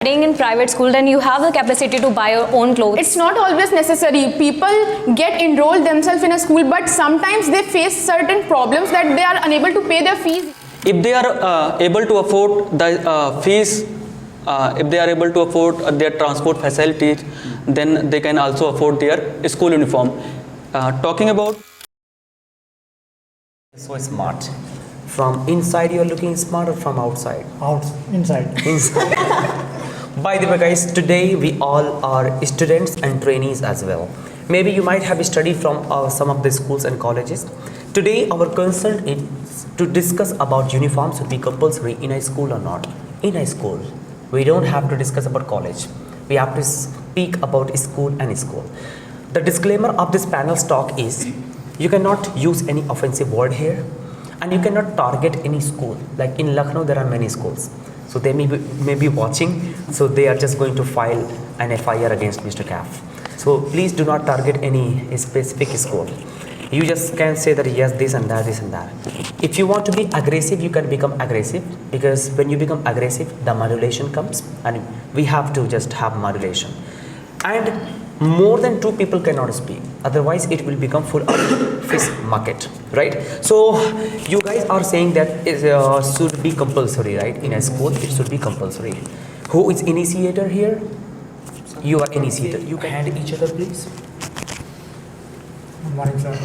Studying in private school, then you have the capacity to buy your own clothes. It's not always necessary. People get enrolled themselves in a school, but sometimes they face certain problems that they are unable to pay their fees. If they are able to afford the fees, if they are able to afford their transport facilities, then they can also afford their school uniform. Talking about so smart. From inside you are looking smart or from outside? Inside. Inside. By the way guys, today we all are students and trainees as well. Maybe you might have studied from some of the schools and colleges. Today our concern is to discuss about uniforms should be compulsory in a school or not. In a school. We don't have to discuss about college. We have to speak about school and school. The disclaimer of this panel's talk is you cannot use any offensive word here and you cannot target any school. Like in Lucknow there are many schools. So they may be watching, so they are just going to file an FIR against Mr. Kaf. So please do not target any specific school. You just can say that yes, this and that, this and that. If you want to be aggressive, you can become aggressive, because when you become aggressive, the modulation comes and we have to just have modulation. And more than two people cannot speak, otherwise it will become full of fish market, right? So you guys are saying that it should be compulsory, right? In a school it should be compulsory. Who is initiator here? You are initiator. You can hand each other please. Good morning, sir.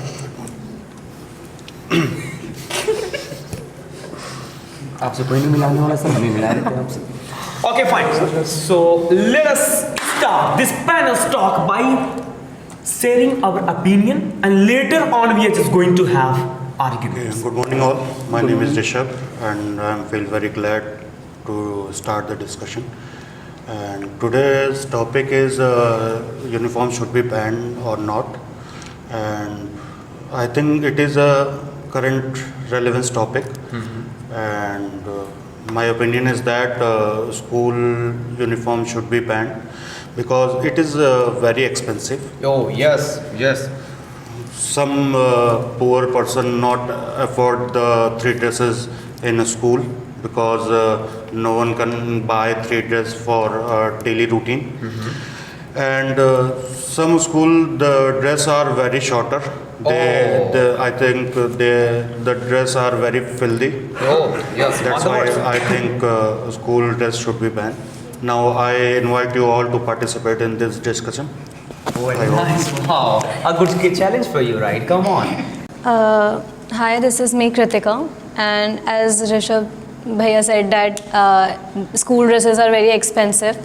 आपसे कोई नहीं मिलाने वाला sir, हमें मिला देते हैं आपसे. Okay, fine. So let us start this panel talk by sharing our opinion, and later on we are just going to have arguments. Good morning all. My name is Rishabh and I feel very glad to start the discussion. And today's topic is uniform should be banned or not. And I think it is a current relevance topic. And my opinion is that school uniform should be banned because it is very expensive. Oh yes, yes. Some poor person not afford the 3 dresses in a school because no one can buy 3 dresses for daily routine. And some school the dress are very shorter. I think the dress are very filthy. Oh yes. That's why I think school dress should be banned. Now I invite you all to participate in this discussion. Oh, nice. Wow. A good challenge for you, right? Come on. Hi, this is me, Kritika, and as Rishabh Bhaiya said that school dresses are very expensive.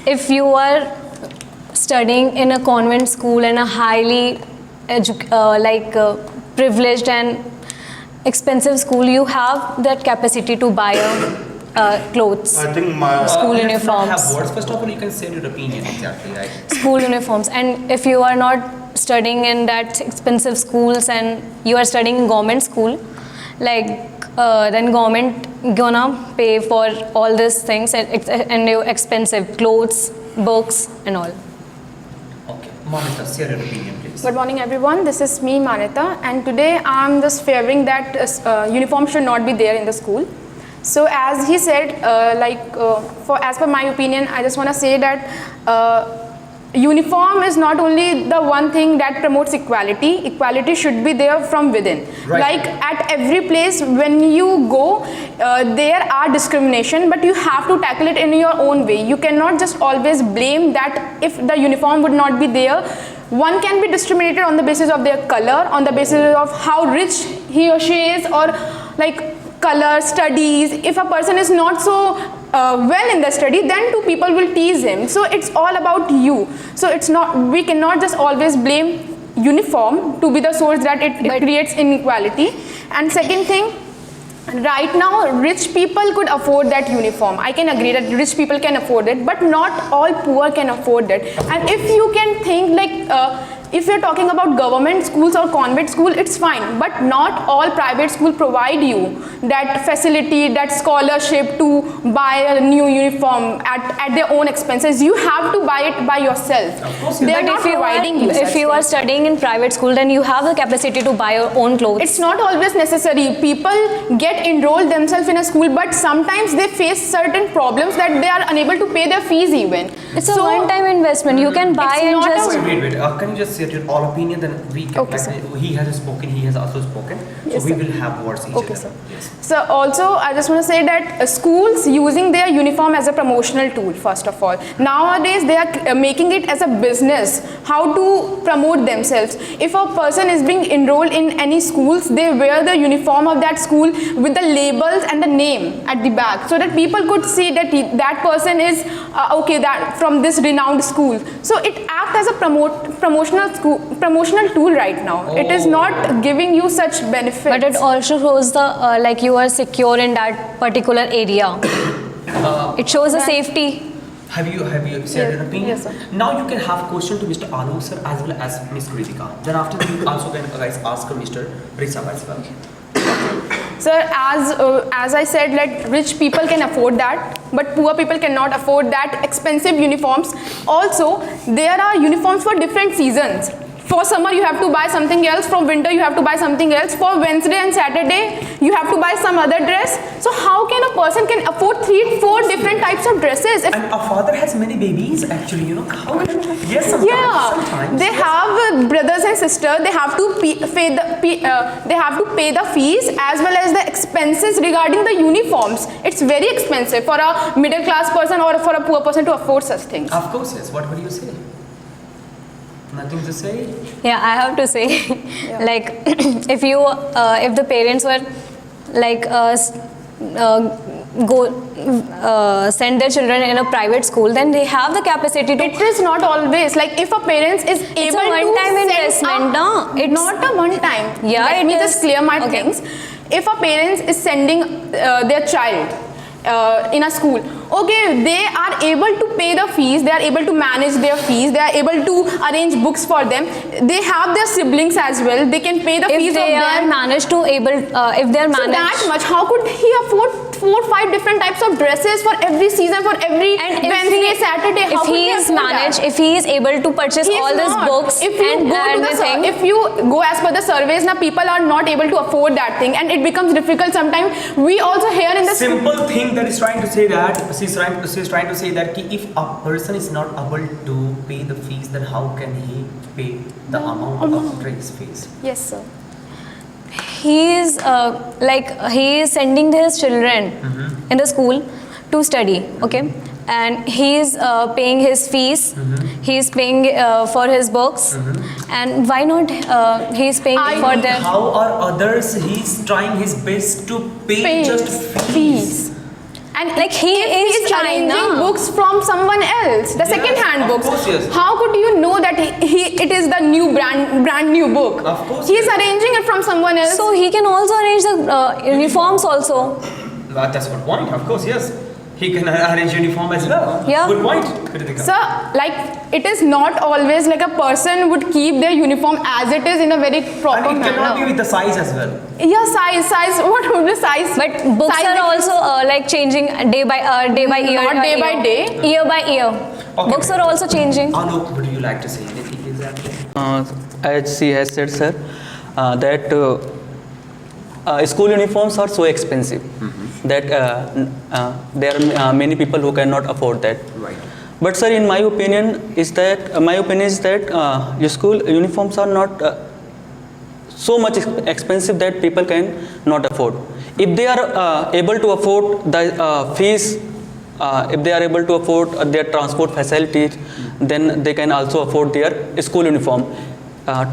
If you are studying in a convent school in a highly privileged and expensive school, you have that capacity to buy clothes, I think my school Let's uniforms. not have words. First of all, you can say your opinion exactly, right? School uniforms. And if you are not studying in that expensive schools and you are studying in government school, then government gonna pay for all these things and your expensive clothes, books and all. Okay, Manita, share your opinion, please. Good morning everyone, this is me Manita, and today I'm just favoring that uniform should not be there in the school. So as he said, as per my opinion, I just want to say that uniform is not only the one thing that promotes equality. Equality should be there from within. Right. Like at every place when you go, there are discrimination, but you have to tackle it in your own way. You cannot just always blame that if the uniform would not be there. One can be discriminated on the basis of their color, on the basis of how rich he or she is, or like color, studies. If a person is not so well in the study, then two people will tease him. So it's all about you. So it's not, we cannot just always blame uniform to be the source that it creates inequality. And second thing, right now rich people could afford that uniform. I can agree that rich people can afford it, but not all poor can afford it. And if you can think like if you're talking about government schools or convent school, it's fine, but not all private school provide you that facility, that scholarship to buy a new uniform at their own expenses. You have to buy it by yourself. Of course, They yes. are But not if you providing you are, such if you are things. studying in private school, then you have the capacity to buy your own clothes. It's not always necessary. People get enrolled themselves in a school, but sometimes they face certain problems that they are unable to pay their fees even. It's a one-time investment. You can buy It's and not a- just. Wait. Can you just say your all opinion? Then we can. Okay, sir. He has spoken. He has also spoken. Yes, so we sir. will have words each Okay, other. sir. Yes. So also, I just want to say that schools using their uniform as a promotional tool, first of all. Nowadays, they are making it as a business, how to promote themselves. If a person is being enrolled in any schools, they wear the uniform of that school with the labels and the name at the back, so that people could see that that person is, okay, that from this renowned school. So it acts as a promotional tool right now. It is not giving you such benefits. But it also shows the like you are secure in that particular area. It shows the safety. Have you said Yes. your opinion? Yes, sir. Now you can have question to Mr. Alok sir as well as Miss Kritika. Then after that you also can guys ask Mr. Rishabh as well. Sir, as I said, like rich people can afford that, but poor people cannot afford that expensive uniforms. Also, there are uniforms for different seasons. For summer, you have to buy something else. For winter, you have to buy something else. For Wednesday and Saturday, you have to buy some other dress. So how can a person can afford 3-4 different types of dresses? If And a father has many babies actually, you know. How yes, sometimes. yeah, Sometimes. they have brothers and sisters. They have to pay the fees as well as the expenses regarding the uniforms. It's very expensive for a middle class person or for a poor person to afford such things. Of course, yes. What would you say? Nothing to say? Yeah, I have to say, like, if the parents were like send their children in a private school, then they have the capacity to. It is not always like if a parent is able It's a to one-time send investment, no? It's not a one time. Yeah, Let it me is. just clear my Okay. things. If a parent is sending their child in a school, okay, they are able to pay the fees, they are able to manage their fees, they are able to arrange books for them, they have their siblings as well, they can pay the If fees they of are them. managed to able, if they are So managed. that much, how could he afford 4-5 different types of dresses for every season, for every And if Wednesday, he, Saturday? How if could he is afford managed, that? if he is able to purchase He is all these not. books If you and go to everything, if you go as per the surveys, now people are not able to afford that thing, and it becomes difficult sometimes. We also hear in the Simple thing that is trying to say that she's trying to say that ki if a person is not able to pay the fees, then how can he pay the amount of dress fees? Yes, sir. he is he is sending his children in the school to study, okay, and he is paying his fees, he is paying for his books, and why not he is paying for their. How are others? He's trying his best to pay just fees. And Like, he if is he's trying, arranging na? books from someone else, the Yes, second-hand of books. course, yes. How could you know that it is the new brand new book? Of course, He's yes. arranging it from someone else. So he can also arrange the uniforms also. That's good point. Of course, yes. He can arrange uniform as well. Yeah. Good point, Kritika. So, like, it is not always like a person would keep their uniform as it is in a very proper And it cannot be manner. with the size as well. Yeah, size. What would be size? But books Size are difference. also like changing day by year. Not day by day. Year by year. Okay. Books are also changing. Alok, would you like to say anything exactly? As she has said, sir, that school uniforms are so expensive that there are many people who cannot afford that. Right. But sir, in my opinion is that your school uniforms are not so much expensive that people can not afford. If they are able to afford the fees, if they are able to afford their transport facilities, then they can also afford their school uniform.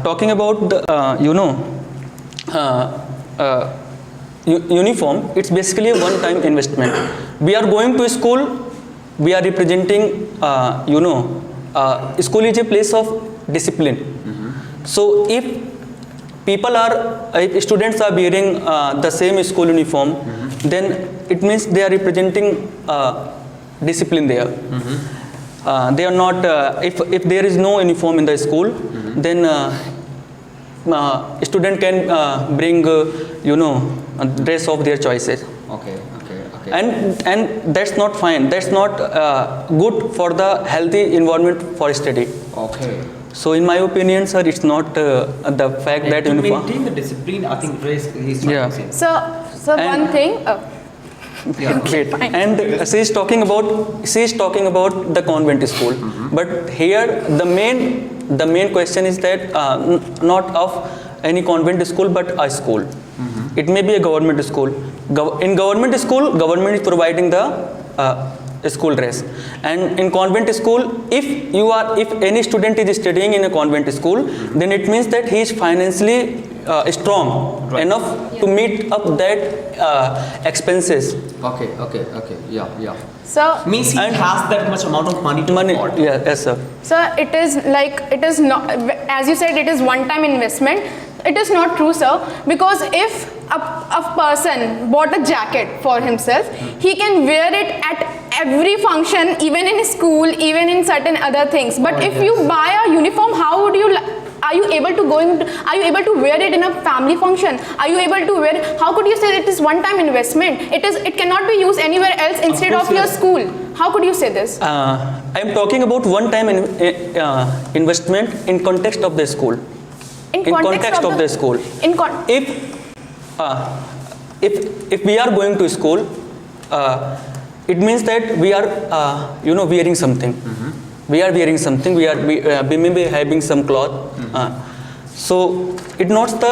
Talking about the uniform, it's basically a one-time investment. We are going to school, we are representing, school is a place of discipline. So if students are wearing the same school uniform, then it means they are representing discipline there. They are not, if there is no uniform in the school, then student can bring dress of their choices. Okay. And that's not fine, that's not good for the healthy environment for study. Okay. So in my opinion, sir, it's not the fact that to uniform. maintain the discipline, I think race is Yeah. So And- one thing. Wait, and she is talking about the convent school, but here the main question is that not of any convent school but a school. It may be a government school. In government school, government is providing the school dress, and in convent school, if any student is studying in a convent school, then it means that he is financially strong enough to meet up that expenses. Okay. Yeah. So Means he And- has that much amount of money to afford. Yeah, yes, sir. it is not, as you said, it is one-time investment. It is not true, sir, because if a person bought a jacket for himself, he can wear it at every function, even in school, even in certain other things. But if you buy a uniform, how would you? Are you able to are you able to wear it in a family function? Are you able to wear? How could you say it is one-time investment? It cannot be used anywhere else instead of your school. How could you say this? I am talking about one-time investment in context of the school. In context of the school. If we are going to school, it means that we are wearing something. We are wearing something. We may be having some cloth. So it not the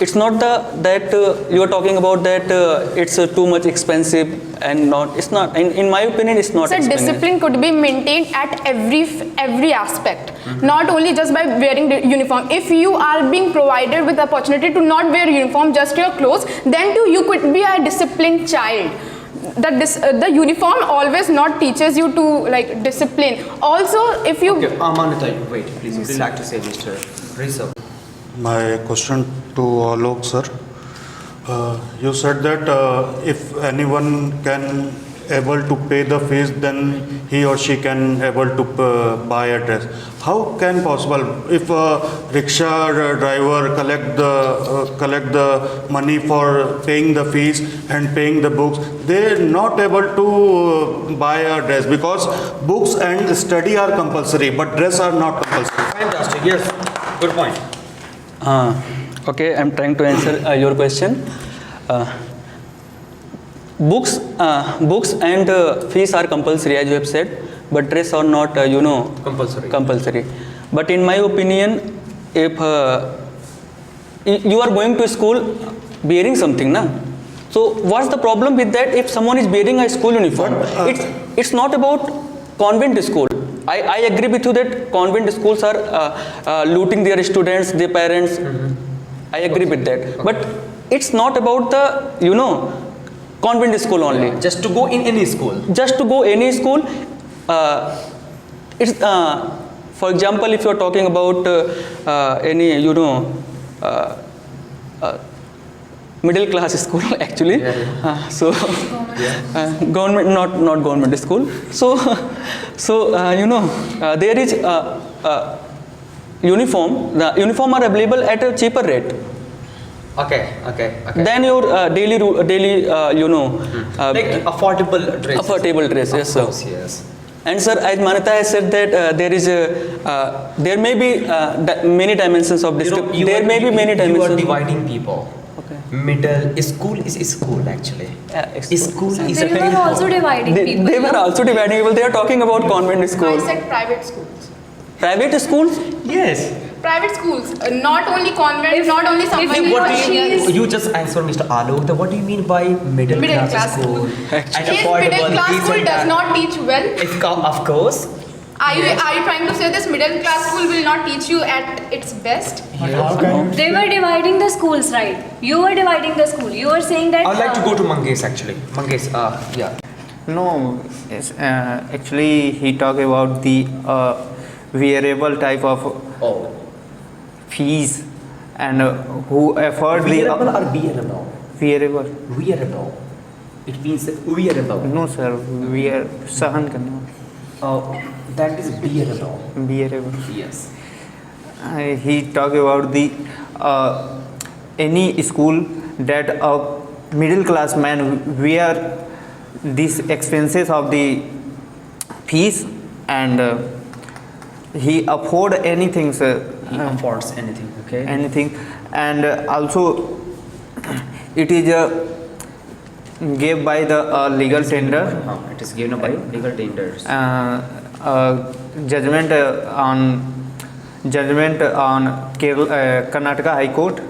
it's not that you are talking about that it's too much expensive, and not, it's not, in my opinion, it's not So expensive. discipline could be maintained at every aspect, not only just by wearing the uniform. If you are being provided with the opportunity to not wear uniform, just your clothes, then too you could be a disciplined child. The uniform always not teaches you to like discipline. Also, if you Okay, Amanita, wait, please. Would you like to say, Mr. Rizal? My question to Alok sir, you said that if anyone can able to pay the fees, then he or she can able to buy a dress. How can possible if a rickshaw driver collect the money for paying the fees and paying the books, they not able to buy a dress because books and study are compulsory, but dress are not compulsory. Fantastic. Yes. Good point. Okay, I'm trying to answer your question. Books and fees are compulsory, as you have said, but dress are not, compulsory. But in my opinion, if you are going to school wearing something, na? So what's the problem with that? If someone is wearing a school uniform, it's not about convent school. I agree with you that convent schools are looting their students, their parents. I agree with that. But it's not about the, convent school only. Just to go in any school. Just to go any school. It's for example, if you are talking about any, middle class school actually. Government, not government school. So there is uniform. The uniform are available at a cheaper rate. Okay. Then your daily Like affordable dress. affordable dress. Yes, sir. Yes. And sir, as Manita has said that there may be many dimensions of discipline. There may be many You are dimensions. dividing people. Okay. Middle school is school actually. School is a They very were also dividing people. They were also dividing people. They are talking about convent schools. I said private schools. Private schools? Yes. Private schools, not only convent, not only somebody. What She do you is- you just answer, Mr. Alok? What do you mean by middle class school? And His affordable, middle class this school and does that. not teach well. Of course. Are you trying to say this middle class school will not teach you at its best? They were dividing the schools, right? You were dividing the school. You were saying that. I'd like to go to Mangesh actually. Mangesh, yeah. No, yes, actually he talked about the wearable type of Oh. fees and who afford the Wearable or wearable? wearable. Wearable. It means wearable. No sir, wear sahan karna. That is bearable. bearable. Yes. He talked about the any school that a middle class man wear these expenses of the fees and he afford anything, sir. He affords anything. Okay. Anything, and also it is gave by the legal tender. It is given by legal tenders. Judgment on Karnataka High Court.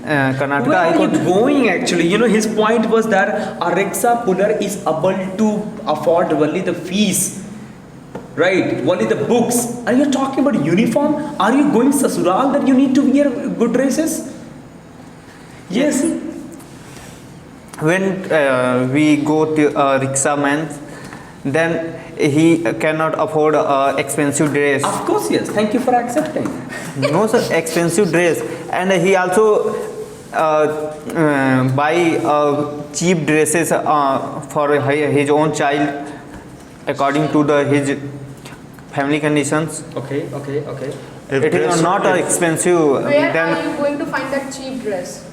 Karnataka Where High are you Court. going actually? You know, his point was that a rickshaw puller is able to afford only the fees, right? Only the books. Are you talking about uniform? Are you going sasural that you need to wear good dresses? Yes. When we go to a rickshaw man, then he cannot afford expensive dress. Of course, yes. Thank you for accepting. No, sir, expensive dress, and he also buy cheap dresses for his own child according to his family conditions. Okay. If It dress- is not expensive. Where then are you going to find that cheap dress?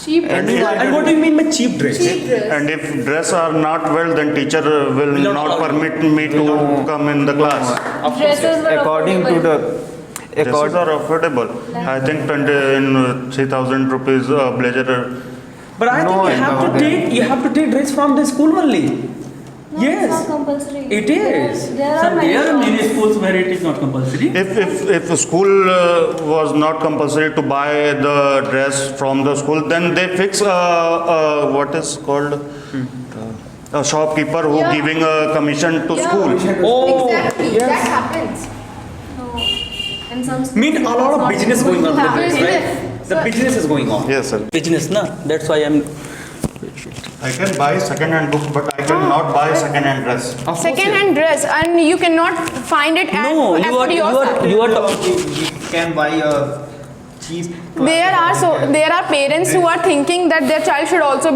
Cheap dress. And what do you mean by cheap dress? Cheap dress. And if dress are not well, then teacher will not not allow permit me to come in the class. Dresses were according to affordable. the Dresses are affordable. I think 3,000 rupees blazer. But I No, think you have to take dress from the school only. No, Yes. it's not compulsory. It is. There are many There are shops. many schools where it is not compulsory. If school was not compulsory to buy the dress from the school, then they fix what is called a shopkeeper who Yeah. giving a commission to Yeah. school. Oh, Exactly. yes. That happens. No. In some schools, Mean a lot it's of not business going on with happen. this, right? The business is going on. Yes, sir. Business, na. That's why I'm. I can buy second-hand book, but I cannot buy second-hand dress. Of course, Second-hand dress, and you cannot find it No, as you per your salary. are talking. you can buy a cheap. There are parents who are thinking that their child should also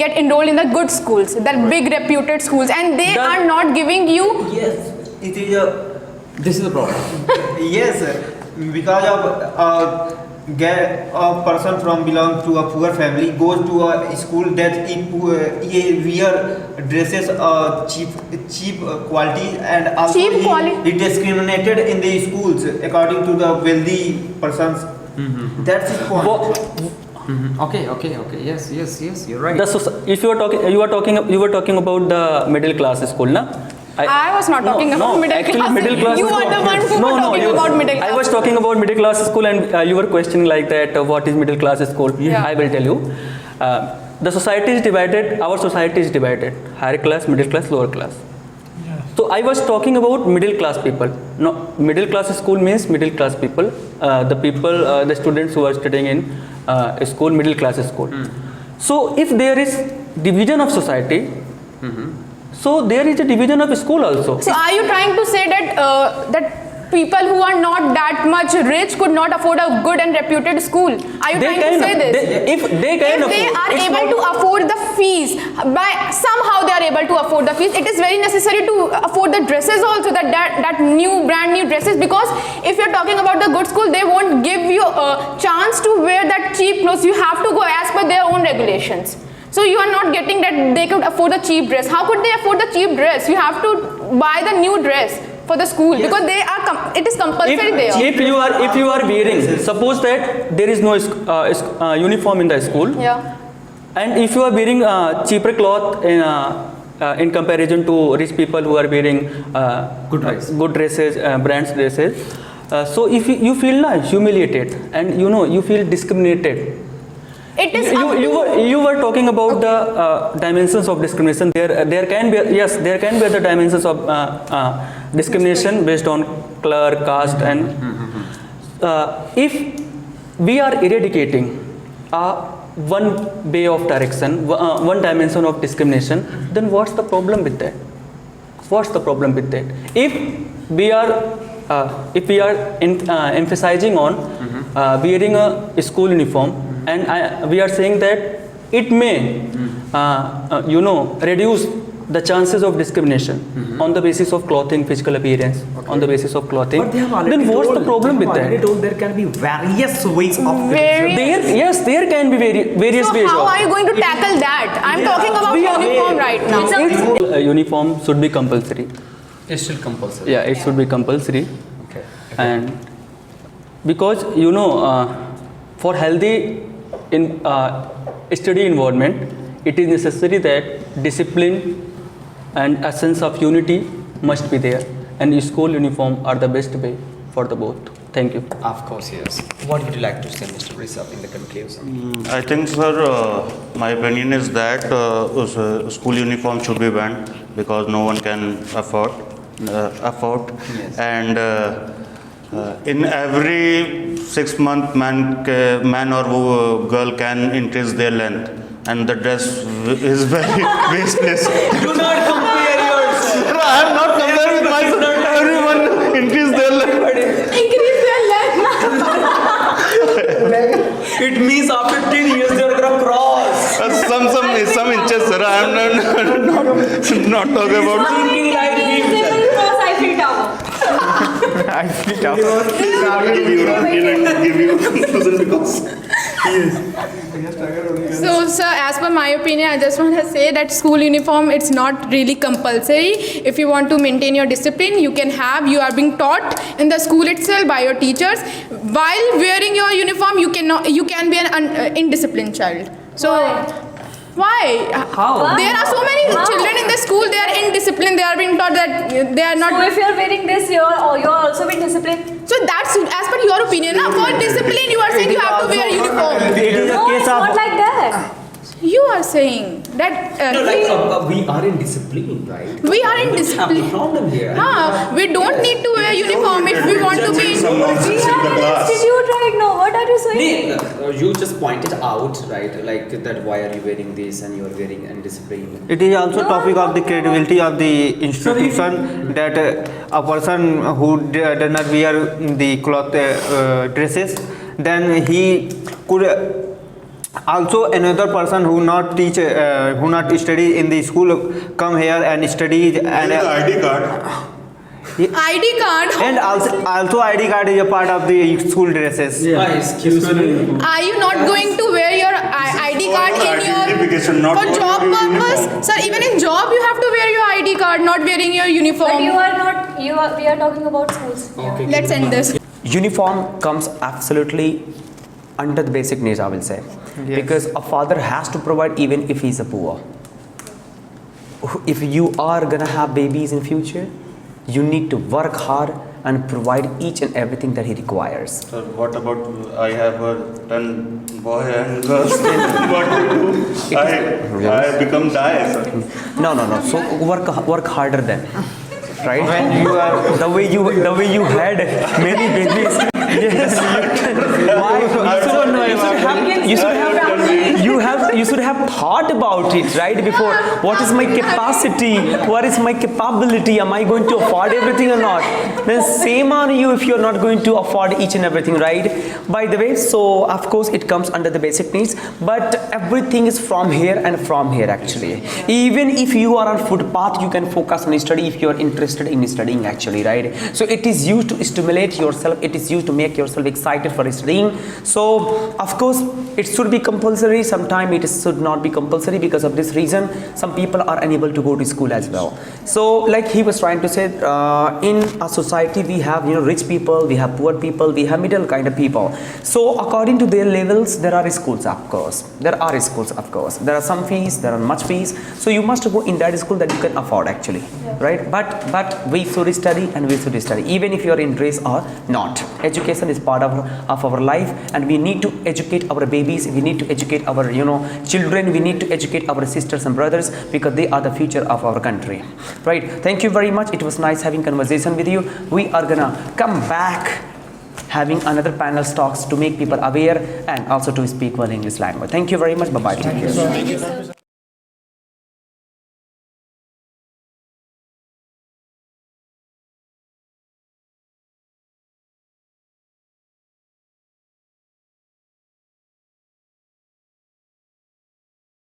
get enrolled in the good schools, that big reputed schools, and they That- are not giving you. Yes, it is a This is the problem. yes, because of a person from belong to a poor family goes to a school that he wear dresses cheap quality and also Cheap quality. he discriminated in the schools according to the wealthy persons. That's his point. Okay. Yes. You're right. If you were talking about the middle class school, na. I was not talking about middle actually class. middle class. You are the one who were talking about middle class. I was talking about middle class school, and you were questioning like that. What is middle class school? Yeah. I will tell you. The society is divided. Our society is divided: higher class, middle class, lower class. So I was talking about middle class people. No, middle class school means middle class people. The students who are studying in school, middle class school. So if there is division of society, so there is a division of school also. So are you trying to say that people who are not that much rich could not afford a good and reputed school? Are you trying to say this? If they can If they afford, are it's able not- to afford the fees, somehow they are able to afford the fees, it is very necessary to afford the dresses also, that brand new dresses, because if you're talking about the good school, they won't give you a chance to wear that cheap clothes. You have to go as per their own regulations. So you are not getting that they could afford the cheap dress. How could they afford the cheap dress? You have to buy the new dress for the school, because it is compulsory there. if you are wearing, suppose that there is no uniform in the school, Yeah. and if you are wearing cheaper cloth in comparison to rich people who are wearing good dresses, brands dresses, so if you feel humiliated, and you feel discriminated. It is You were talking about the dimensions of discrimination. There can be the dimensions of discrimination based on color, caste, and if we are eradicating one way of direction, one dimension of discrimination, then what's the problem with that? What's the problem with that? If we are emphasizing on wearing a school uniform, and we are saying that it may reduce the chances of discrimination on the basis of clothing, physical appearance, on the basis of clothing, But they have already then what's told, the problem with they have already that? told there can be various ways of Yes, there can be various So ways how of. are you going to tackle that? I'm talking about We are- uniform right now. A uniform should be compulsory. It's still compulsory. Yeah, it should be compulsory. Okay. And because for healthy in study environment, it is necessary that discipline and a sense of unity must be there, and school uniform are the best way for the both. Thank you. Of course, yes. What would you like to say, Mr. Rishabh, in the conclusion? I think, sir, my opinion is that school uniform should be banned because no one can afford. Yes. And in every 6 month, man or girl can increase their length, and the dress is very wasteless. Do not compare yourself. Sir, I am not comparing with myself. Everyone increase their length. Increase their length. It means after 10 years they are going to cross. Some inches, sir. I am not talking about. Thinking like him. I feel tough. Give you conclusion because. So, sir, as per my opinion, I just want to say that school uniform, it's not really compulsory. If you want to maintain your discipline, you are being taught in the school itself by your teachers. While wearing your uniform, you can be an indisciplined child. So, why? How? There are so many children in the school, they are indisciplined, they are being taught that they are not. So if you're wearing this, you're also being disciplined. So that's as per your opinion. Now, for discipline, you are saying you have to wear uniform. No, it's not like that. You are saying that We are in discipline, right? we are in Have discipline. the problem here. We don't need to wear uniform if we want to be. We are an institute right now. What are you saying? You just pointed out, right? Like that. Why are you wearing this and you are wearing undisciplined? It is also topic of the credibility of the institution that a person who does not wear the cloth dresses, then he could. Also, another person who not teach, who not study in the school, come here and study and ID card. ID card. and also ID card is a part of the school dresses. Excuse me. Are you not going to wear your ID card in your Identification, not for job uniform. purpose? Sir, even in job you have to wear your ID card, not wearing your uniform. But you are not. We are talking about schools. Okay. Let's end this. Uniform comes absolutely under the basic needs, I will say. Yes. Because a father has to provide even if he's a poor. If you are gonna have babies in future, you need to work hard and provide each and everything that he requires. Sir, what about I have 10 boy and girls? What to do? I become die, sir. No. So work harder then. Right? When you are the way you had many babies. Yes. You should have thought about it right before. What is my capacity? What is my capability? Am I going to afford everything or not? Then same on you if you're not going to afford each and everything, right? By the way, so of course it comes under the basic needs, but everything is from here and from here actually. Even if you are on footpath, you can focus on study if you are interested in studying actually, right? So it is used to stimulate yourself. It is used to make yourself excited for studying. So of course it should be compulsory. Sometimes it should not be compulsory. Because of this reason, some people are unable to go to school as well. So like he was trying to say, in a society we have rich people, we have poor people, we have middle kind of people. So according to their levels, there are schools, of course. There are some fees, there are much fees. So you must go in that school that you can afford actually, right? But we should study and we should study even if you are in race or not. Education is part of our life, and we need to educate our babies. We need to educate our children. We need to educate our sisters and brothers, because they are the future of our country, right? Thank you very much. It was nice having conversation with you. We are gonna come back having another panel talks to make people aware and also to speak well English language. Thank you very much. Bye bye.